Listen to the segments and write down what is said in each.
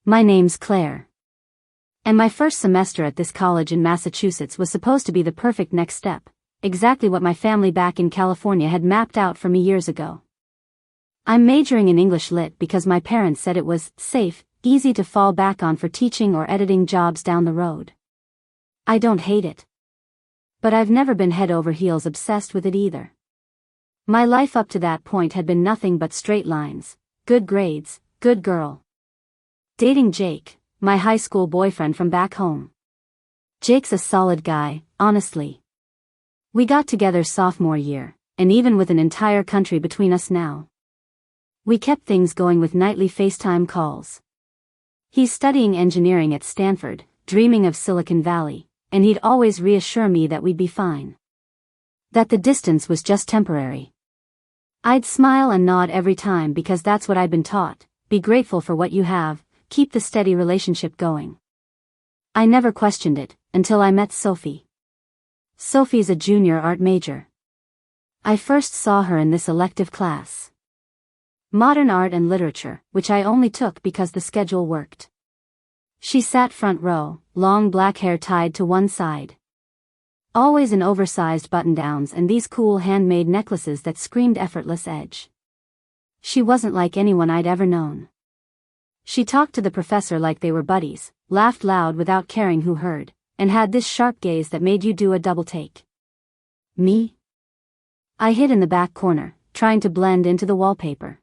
My name's Claire. And my first semester at this college in Massachusetts was supposed to be the perfect next step, exactly what my family back in California had mapped out for me years ago. I'm majoring in English Lit because my parents said it was safe, easy to fall back on for teaching or editing jobs down the road. I don't hate it. But I've never been head over heels obsessed with it either. My life up to that point had been nothing but straight lines, good grades, good girl. Dating Jake, my high school boyfriend from back home. Jake's a solid guy, honestly. We got together sophomore year, and even with an entire country between us now, we kept things going with nightly FaceTime calls. He's studying engineering at Stanford, dreaming of Silicon Valley, and he'd always reassure me that we'd be fine. That the distance was just temporary. I'd smile and nod every time because that's what I'd been taught: be grateful for what you have, keep the steady relationship going. I never questioned it, until I met Sophie. Sophie's a junior art major. I first saw her in this elective class. Modern Art and Literature, which I only took because the schedule worked. She sat front row, long black hair tied to one side. Always in oversized button-downs and these cool handmade necklaces that screamed effortless edge. She wasn't like anyone I'd ever known. She talked to the professor like they were buddies, laughed loud without caring who heard, and had this sharp gaze that made you do a double take. Me? I hid in the back corner, trying to blend into the wallpaper.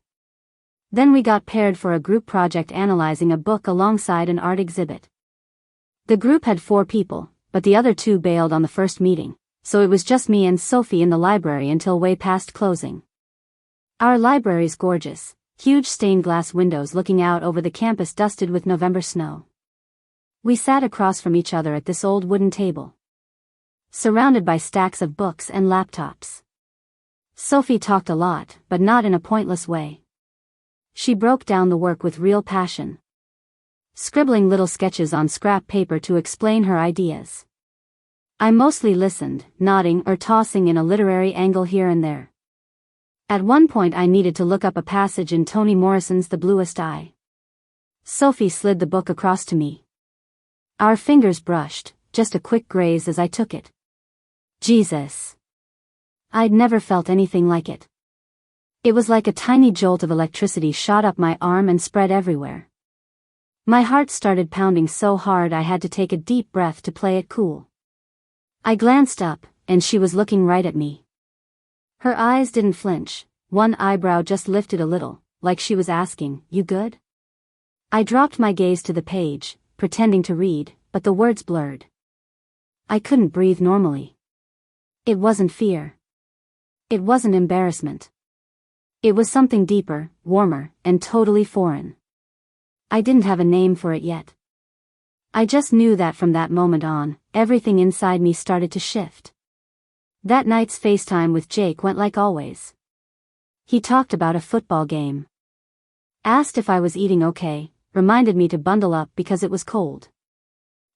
Then we got paired for a group project analyzing a book alongside an art exhibit. The group had 4 people, but the other 2 bailed on the first meeting, so it was just me and Sophie in the library until way past closing. Our library's gorgeous. Huge stained glass windows looking out over the campus dusted with November snow. We sat across from each other at this old wooden table, surrounded by stacks of books and laptops. Sophie talked a lot, but not in a pointless way. She broke down the work with real passion, scribbling little sketches on scrap paper to explain her ideas. I mostly listened, nodding or tossing in a literary angle here and there. At one point I needed to look up a passage in Toni Morrison's The Bluest Eye. Sophie slid the book across to me. Our fingers brushed, just a quick graze as I took it. Jesus! I'd never felt anything like it. It was like a tiny jolt of electricity shot up my arm and spread everywhere. My heart started pounding so hard I had to take a deep breath to play it cool. I glanced up, and she was looking right at me. Her eyes didn't flinch, one eyebrow just lifted a little, like she was asking, "You good?" I dropped my gaze to the page, pretending to read, but the words blurred. I couldn't breathe normally. It wasn't fear. It wasn't embarrassment. It was something deeper, warmer, and totally foreign. I didn't have a name for it yet. I just knew that from that moment on, everything inside me started to shift. That night's FaceTime with Jake went like always. He talked about a football game. Asked if I was eating okay, reminded me to bundle up because it was cold.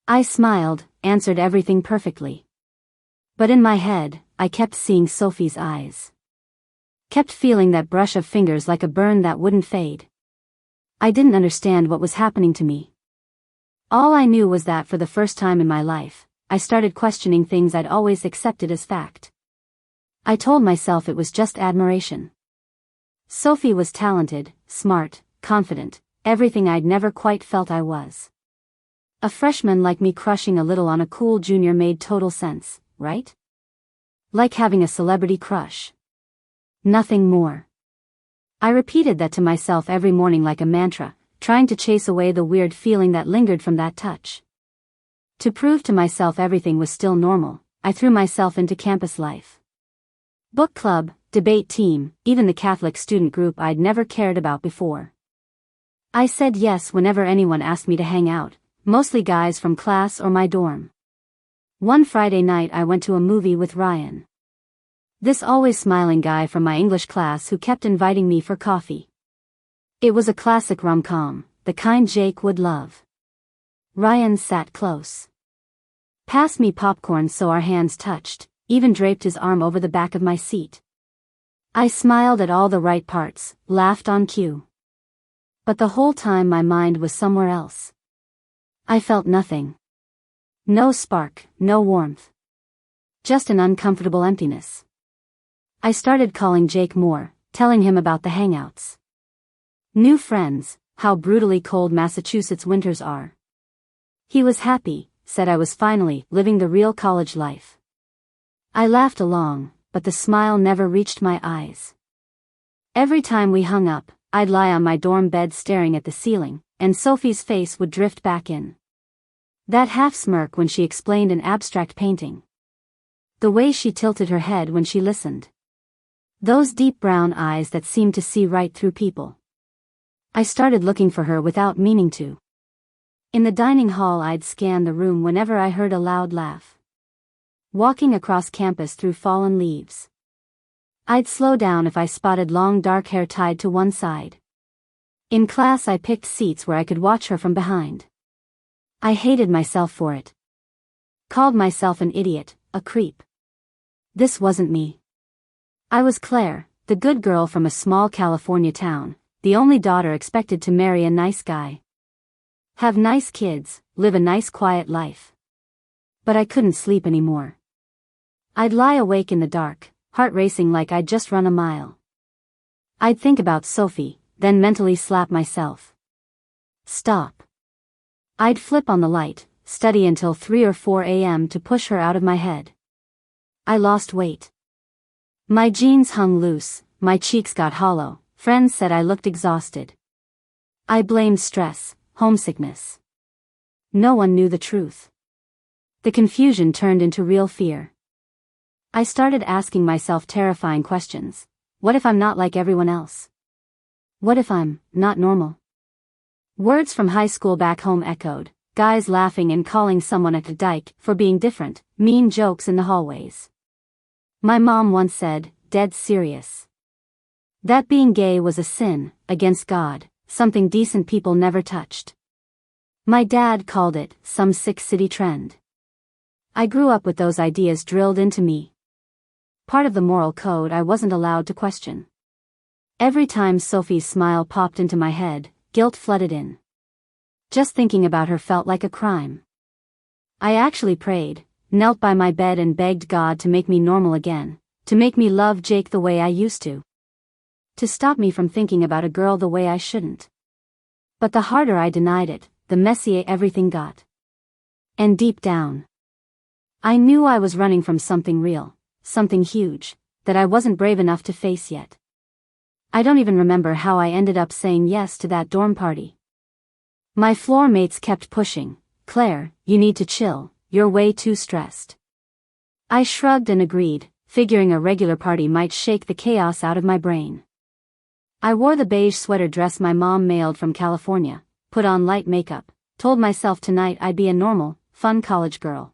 I smiled, answered everything perfectly. But in my head, I kept seeing Sophie's eyes. Kept feeling that brush of fingers like a burn that wouldn't fade. I didn't understand what was happening to me. All I knew was that for the first time in my life, I started questioning things I'd always accepted as fact. I told myself it was just admiration. Sophie was talented, smart, confident, everything I'd never quite felt I was. A freshman like me crushing a little on a cool junior made total sense, right? Like having a celebrity crush. Nothing more. I repeated that to myself every morning like a mantra, trying to chase away the weird feeling that lingered from that touch. To prove to myself everything was still normal, I threw myself into campus life. Book club, debate team, even the Catholic student group I'd never cared about before. I said yes whenever anyone asked me to hang out, mostly guys from class or my dorm. One Friday night I went to a movie with Ryan. This always smiling guy from my English class who kept inviting me for coffee. It was a classic rom-com, the kind Jake would love. Ryan sat close. Passed me popcorn so our hands touched, even draped his arm over the back of my seat. I smiled at all the right parts, laughed on cue. But the whole time my mind was somewhere else. I felt nothing. No spark, no warmth. Just an uncomfortable emptiness. I started calling Jake more, telling him about the hangouts. New friends, how brutally cold Massachusetts winters are. He was happy, said I was finally living the real college life. I laughed along, but the smile never reached my eyes. Every time we hung up, I'd lie on my dorm bed staring at the ceiling, and Sophie's face would drift back in. That half-smirk when she explained an abstract painting. The way she tilted her head when she listened. Those deep brown eyes that seemed to see right through people. I started looking for her without meaning to. In the dining hall I'd scan the room whenever I heard a loud laugh. Walking across campus through fallen leaves. I'd slow down if I spotted long dark hair tied to one side. In class I picked seats where I could watch her from behind. I hated myself for it. Called myself an idiot, a creep. This wasn't me. I was Claire, the good girl from a small California town, the only daughter expected to marry a nice guy. Have nice kids, live a nice quiet life. But I couldn't sleep anymore. I'd lie awake in the dark, heart racing like I'd just run a mile. I'd think about Sophie, then mentally slap myself. Stop. I'd flip on the light, study until 3 or 4 a.m. to push her out of my head. I lost weight. My jeans hung loose, my cheeks got hollow, friends said I looked exhausted. I blamed stress, homesickness. No one knew the truth. The confusion turned into real fear. I started asking myself terrifying questions. What if I'm not like everyone else? What if I'm not normal? Words from high school back home echoed, guys laughing and calling someone at the dike for being different, mean jokes in the hallways. My mom once said, dead serious, that being gay was a sin, against God, something decent people never touched. My dad called it some sick city trend. I grew up with those ideas drilled into me. Part of the moral code I wasn't allowed to question. Every time Sophie's smile popped into my head, guilt flooded in. Just thinking about her felt like a crime. I actually prayed, knelt by my bed and begged God to make me normal again, to make me love Jake the way I used to stop me from thinking about a girl the way I shouldn't. But the harder I denied it, the messier everything got. And deep down, I knew I was running from something real. Something huge, that I wasn't brave enough to face yet. I don't even remember how I ended up saying yes to that dorm party. My floor mates kept pushing, Claire, you need to chill, you're way too stressed. I shrugged and agreed, figuring a regular party might shake the chaos out of my brain. I wore the beige sweater dress my mom mailed from California, put on light makeup, told myself tonight I'd be a normal, fun college girl.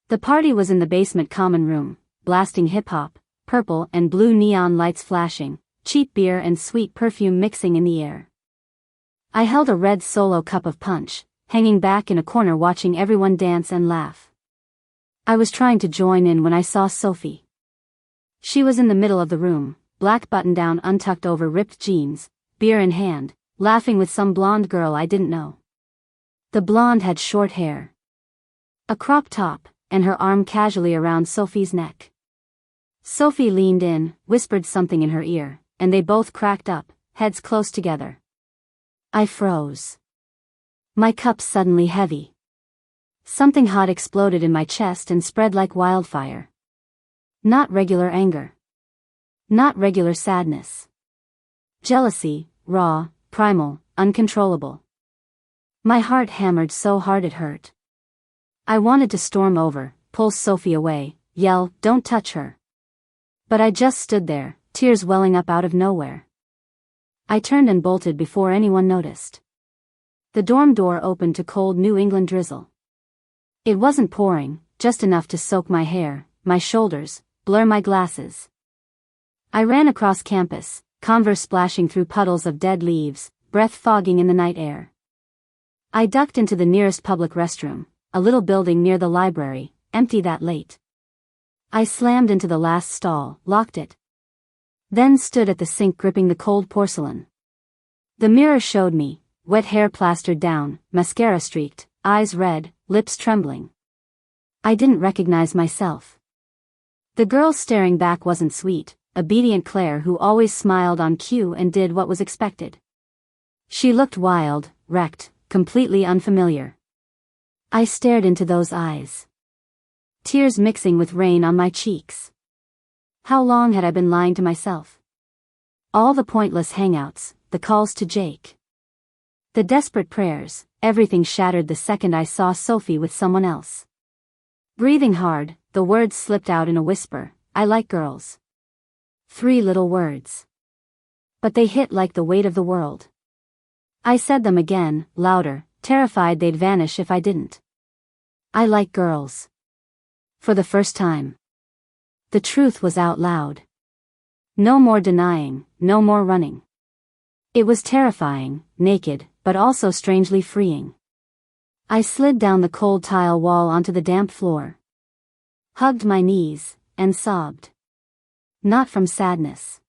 The party was in the basement common room. Blasting hip-hop, purple and blue neon lights flashing, cheap beer and sweet perfume mixing in the air. I held a red Solo cup of punch, hanging back in a corner watching everyone dance and laugh. I was trying to join in when I saw Sophie. She was in the middle of the room, black button-down untucked over ripped jeans, beer in hand, laughing with some blonde girl I didn't know. The blonde had short hair, a crop top, and her arm casually around Sophie's neck. Sophie leaned in, whispered something in her ear, and they both cracked up, heads close together. I froze. My cup suddenly heavy. Something hot exploded in my chest and spread like wildfire. Not regular anger. Not regular sadness. Jealousy, raw, primal, uncontrollable. My heart hammered so hard it hurt. I wanted to storm over, pull Sophie away, yell, don't touch her. But I just stood there, tears welling up out of nowhere. I turned and bolted before anyone noticed. The dorm door opened to cold New England drizzle. It wasn't pouring, just enough to soak my hair, my shoulders, blur my glasses. I ran across campus, Converse splashing through puddles of dead leaves, breath fogging in the night air. I ducked into the nearest public restroom, a little building near the library, empty that late. I slammed into the last stall, locked it. Then stood at the sink gripping the cold porcelain. The mirror showed me, wet hair plastered down, mascara streaked, eyes red, lips trembling. I didn't recognize myself. The girl staring back wasn't sweet, obedient Claire who always smiled on cue and did what was expected. She looked wild, wrecked, completely unfamiliar. I stared into those eyes. Tears mixing with rain on my cheeks. How long had I been lying to myself? All the pointless hangouts, the calls to Jake. The desperate prayers, everything shattered the second I saw Sophie with someone else. Breathing hard, the words slipped out in a whisper, I like girls. 3 little words. But they hit like the weight of the world. I said them again, louder, terrified they'd vanish if I didn't. I like girls. For the first time. The truth was out loud. No more denying, no more running. It was terrifying, naked, but also strangely freeing. I slid down the cold tile wall onto the damp floor. Hugged my knees, and sobbed. Not from sadness.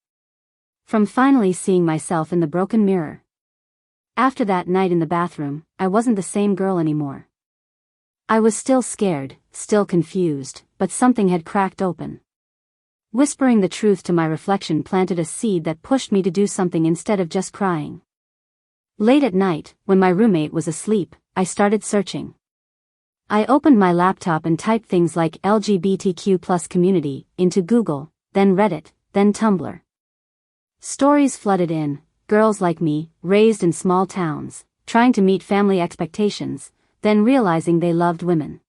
From finally seeing myself in the broken mirror. After that night in the bathroom, I wasn't the same girl anymore. I was still scared, still confused, but something had cracked open. Whispering the truth to my reflection planted a seed that pushed me to do something instead of just crying. Late at night, when my roommate was asleep, I started searching. I opened my laptop and typed things like LGBTQ+ community into Google, then Reddit, then Tumblr. Stories flooded in, girls like me, raised in small towns, trying to meet family expectations, then realizing they loved women.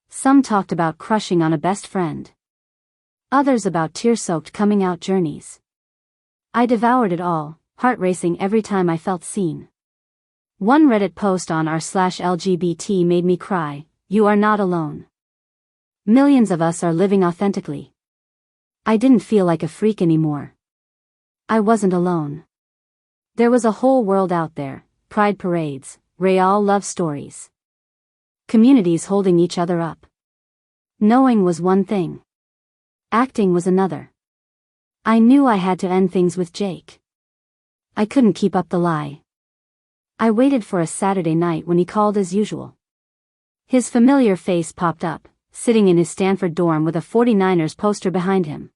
Some talked about crushing on a best friend. Others about tear-soaked coming-out journeys. I devoured it all, heart racing every time I felt seen. One Reddit post on r/LGBT made me cry, "You are not alone. Millions of us are living authentically." I didn't feel like a freak anymore. I wasn't alone. There was a whole world out there, pride parades, real love stories. Communities holding each other up. Knowing was one thing. Acting was another. I knew I had to end things with Jake. I couldn't keep up the lie. I waited for a Saturday night when he called as usual. His familiar face popped up, sitting in his Stanford dorm with a 49ers poster behind him.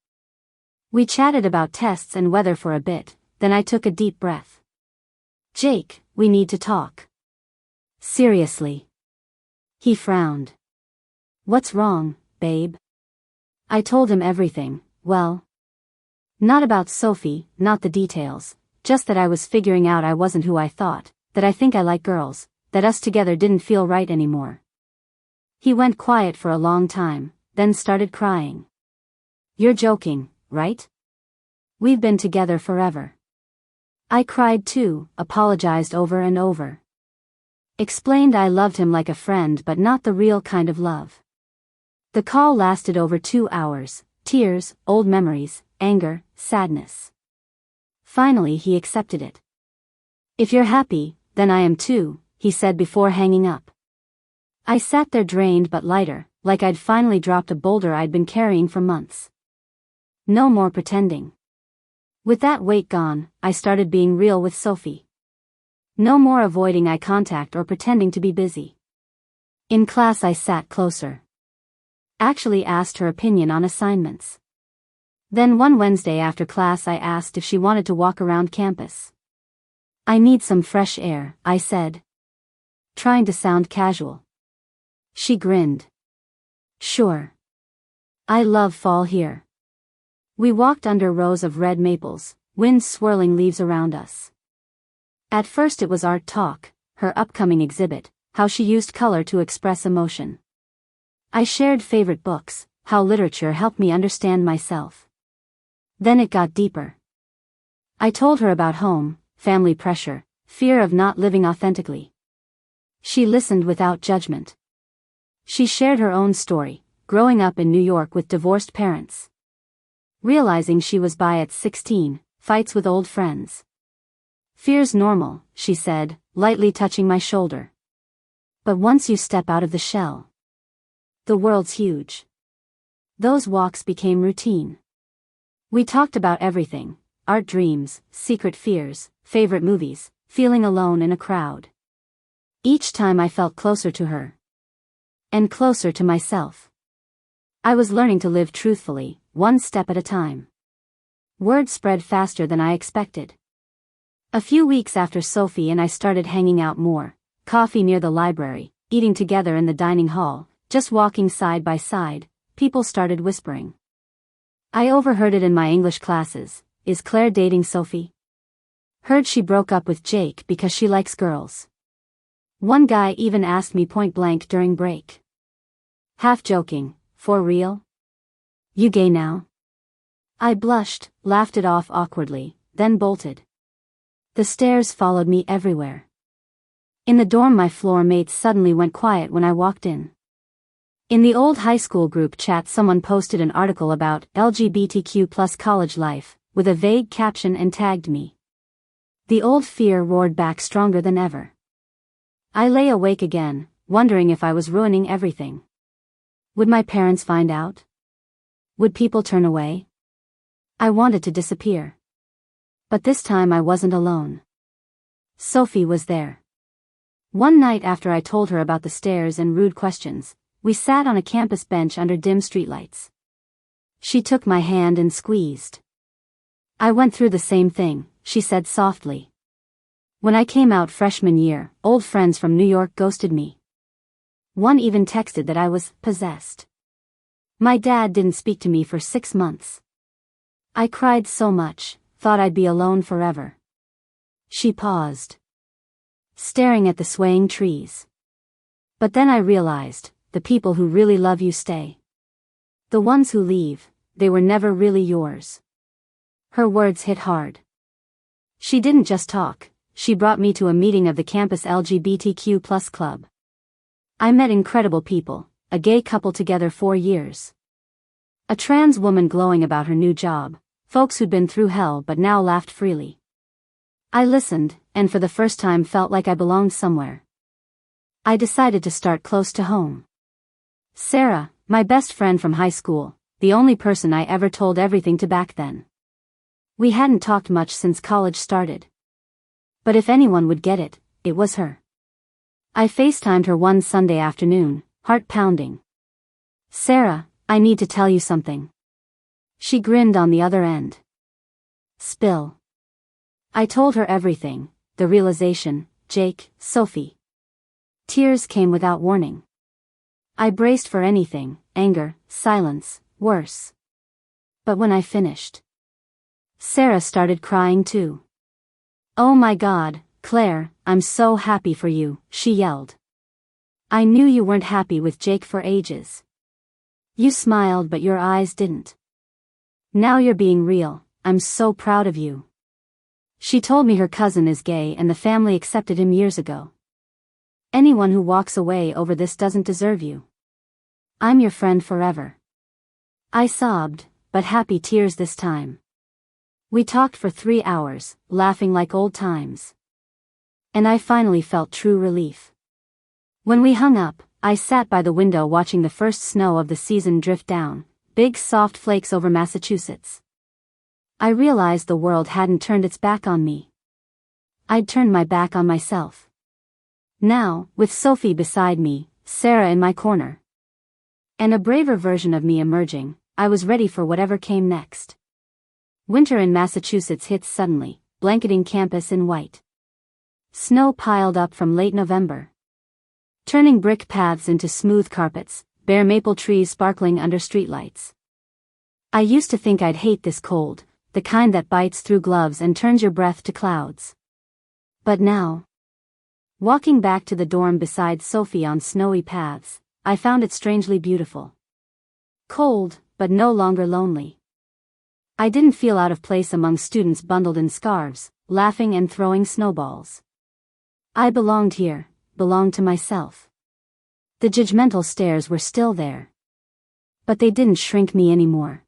We chatted about tests and weather for a bit, then I took a deep breath. "Jake, we need to talk." "Seriously?" He frowned. "What's wrong, babe?" I told him everything, well. Not about Sophie, not the details, just that I was figuring out I wasn't who I thought, that I think I like girls, that us together didn't feel right anymore. He went quiet for a long time, then started crying. "You're joking, right? We've been together forever." I cried too, apologized over and over. Explained I loved him like a friend but not the real kind of love. The call lasted over 2 hours, tears, old memories, anger, sadness. Finally he accepted it. "If you're happy, then I am too," he said before hanging up. I sat there drained but lighter, like I'd finally dropped a boulder I'd been carrying for months. No more pretending. With that weight gone, I started being real with Sophie. No more avoiding eye contact or pretending to be busy. In class I sat closer. Actually asked her opinion on assignments. Then one Wednesday after class I asked if she wanted to walk around campus. "I need some fresh air," I said. Trying to sound casual. She grinned. "Sure. I love fall here." We walked under rows of red maples, wind swirling leaves around us. At first it was art talk, her upcoming exhibit, how she used color to express emotion. I shared favorite books, how literature helped me understand myself. Then it got deeper. I told her about home, family pressure, fear of not living authentically. She listened without judgment. She shared her own story, growing up in New York with divorced parents. Realizing she was bi at 16, fights with old friends. "Fear's normal," she said, lightly touching my shoulder. "But once you step out of the shell, the world's huge." Those walks became routine. We talked about everything, art dreams, secret fears, favorite movies, feeling alone in a crowd. Each time I felt closer to her. And closer to myself. I was learning to live truthfully, one step at a time. Word spread faster than I expected. A few weeks after Sophie and I started hanging out more, coffee near the library, eating together in the dining hall, just walking side by side, people started whispering. I overheard it in my English classes. Is Claire dating Sophie? Heard she broke up with Jake because she likes girls. One guy even asked me point blank during break. Half joking, for real? You gay now? I blushed, laughed it off awkwardly, then bolted. The stares followed me everywhere. In the dorm my floor mates suddenly went quiet when I walked in. In the old high school group chat someone posted an article about LGBTQ plus college life, with a vague caption and tagged me. The old fear roared back stronger than ever. I lay awake again, wondering if I was ruining everything. Would my parents find out? Would people turn away? I wanted to disappear. But this time I wasn't alone. Sophie was there. One night after I told her about the stares and rude questions, we sat on a campus bench under dim streetlights. She took my hand and squeezed. I went through the same thing, she said softly. When I came out freshman year, old friends from New York ghosted me. One even texted that I was possessed. My dad didn't speak to me for 6 months. I cried so much, thought I'd be alone forever. She paused, staring at the swaying trees. But then I realized, the people who really love you stay. The ones who leave, they were never really yours. Her words hit hard. She didn't just talk, she brought me to a meeting of the campus LGBTQ plus club. I met incredible people, a gay couple together 4 years. A trans woman glowing about her new job, folks who'd been through hell but now laughed freely. I listened, and for the first time felt like I belonged somewhere. I decided to start close to home. Sarah, my best friend from high school, the only person I ever told everything to back then. We hadn't talked much since college started. But if anyone would get it, it was her. I FaceTimed her one Sunday afternoon, heart pounding. Sarah, I need to tell you something. She grinned on the other end. Spill. I told her everything, the realization, Jake, Sophie. Tears came without warning. I braced for anything, anger, silence, worse. But when I finished, Sarah started crying too. Oh my God, Claire, I'm so happy for you, she yelled. I knew you weren't happy with Jake for ages. You smiled but your eyes didn't. Now you're being real, I'm so proud of you. She told me her cousin is gay and the family accepted him years ago. Anyone who walks away over this doesn't deserve you. I'm your friend forever. I sobbed, but happy tears this time. We talked for 3 hours, laughing like old times. And I finally felt true relief. When we hung up, I sat by the window watching the first snow of the season drift down, big soft flakes over Massachusetts. I realized the world hadn't turned its back on me. I'd turned my back on myself. Now, with Sophie beside me, Sarah in my corner, and a braver version of me emerging, I was ready for whatever came next. Winter in Massachusetts hit suddenly, blanketing campus in white. Snow piled up from late November, turning brick paths into smooth carpets, bare maple trees sparkling under streetlights. I used to think I'd hate this cold, the kind that bites through gloves and turns your breath to clouds. But now, walking back to the dorm beside Sophie on snowy paths, I found it strangely beautiful. Cold, but no longer lonely. I didn't feel out of place among students bundled in scarves, laughing and throwing snowballs. I belonged here, belonged to myself. The judgmental stares were still there. But they didn't shrink me anymore.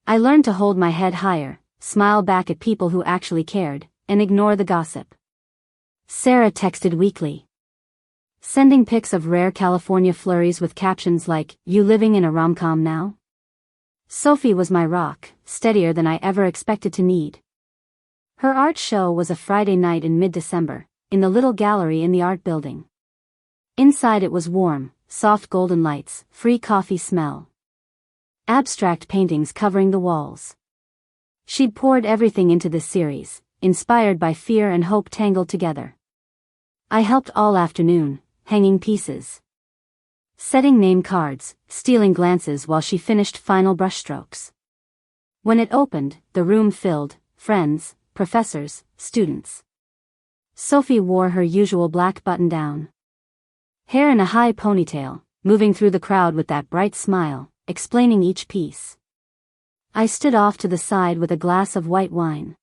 I learned to hold my head higher, smile back at people who actually cared, and ignore the gossip. Sarah texted weekly, sending pics of rare California flurries with captions like, "You living in a rom-com now?" Sophie was my rock, steadier than I ever expected to need. Her art show was a Friday night in mid-December, in the little gallery in the art building. Inside it was warm, soft golden lights, free coffee smell. Abstract paintings covering the walls. She'd poured everything into this series, inspired by fear and hope tangled together. I helped all afternoon, hanging pieces, setting name cards, stealing glances while she finished final brushstrokes. When it opened, the room filled, friends, professors, students. Sophie wore her usual black button-down, hair in a high ponytail, moving through the crowd with that bright smile, explaining each piece. I stood off to the side with a glass of white wine,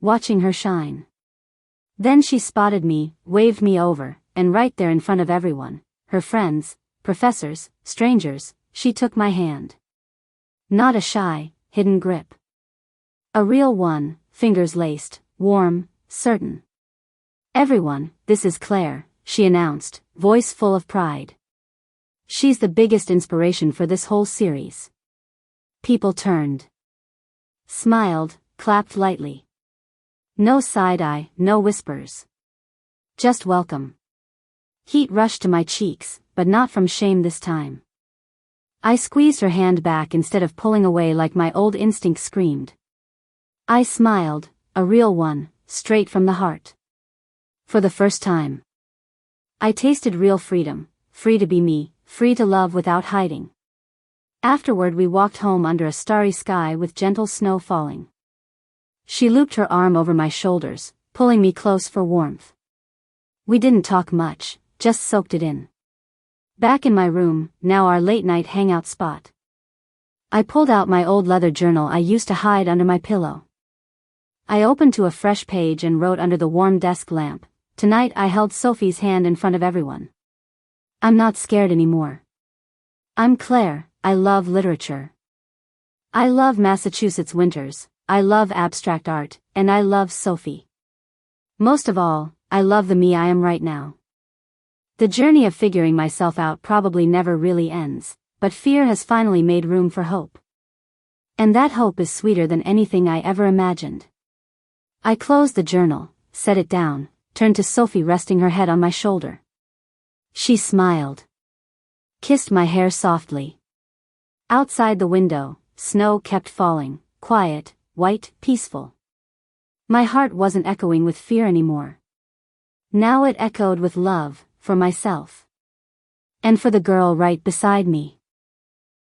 watching her shine. Then she spotted me, waved me over, and right there in front of everyone, her friends, professors, strangers, she took my hand. Not a shy, hidden grip. A real one, fingers laced, warm, certain. "Everyone, this is Claire," she announced, voice full of pride. "She's the biggest inspiration for this whole series." People turned, smiled, clapped lightly. No side-eye, no whispers. Just welcome. Heat rushed to my cheeks, but not from shame this time. I squeezed her hand back instead of pulling away like my old instinct screamed. I smiled, a real one, straight from the heart. For the first time, I tasted real freedom, free to be me, free to love without hiding. Afterward we walked home under a starry sky with gentle snow falling. She looped her arm over my shoulders, pulling me close for warmth. We didn't talk much, just soaked it in. Back in my room, now our late-night hangout spot. I pulled out my old leather journal I used to hide under my pillow. I opened to a fresh page and wrote under the warm desk lamp, "Tonight I held Sophie's hand in front of everyone. I'm not scared anymore. I'm Claire, I love literature. I love Massachusetts winters, I love abstract art, and I love Sophie. Most of all, I love the me I am right now." The journey of figuring myself out probably never really ends, but fear has finally made room for hope. And that hope is sweeter than anything I ever imagined. I closed the journal, set it down, turned to Sophie resting her head on my shoulder. She smiled, kissed my hair softly. Outside the window, snow kept falling, quiet, white, peaceful. My heart wasn't echoing with fear anymore. Now it echoed with love, for myself. And for the girl right beside me.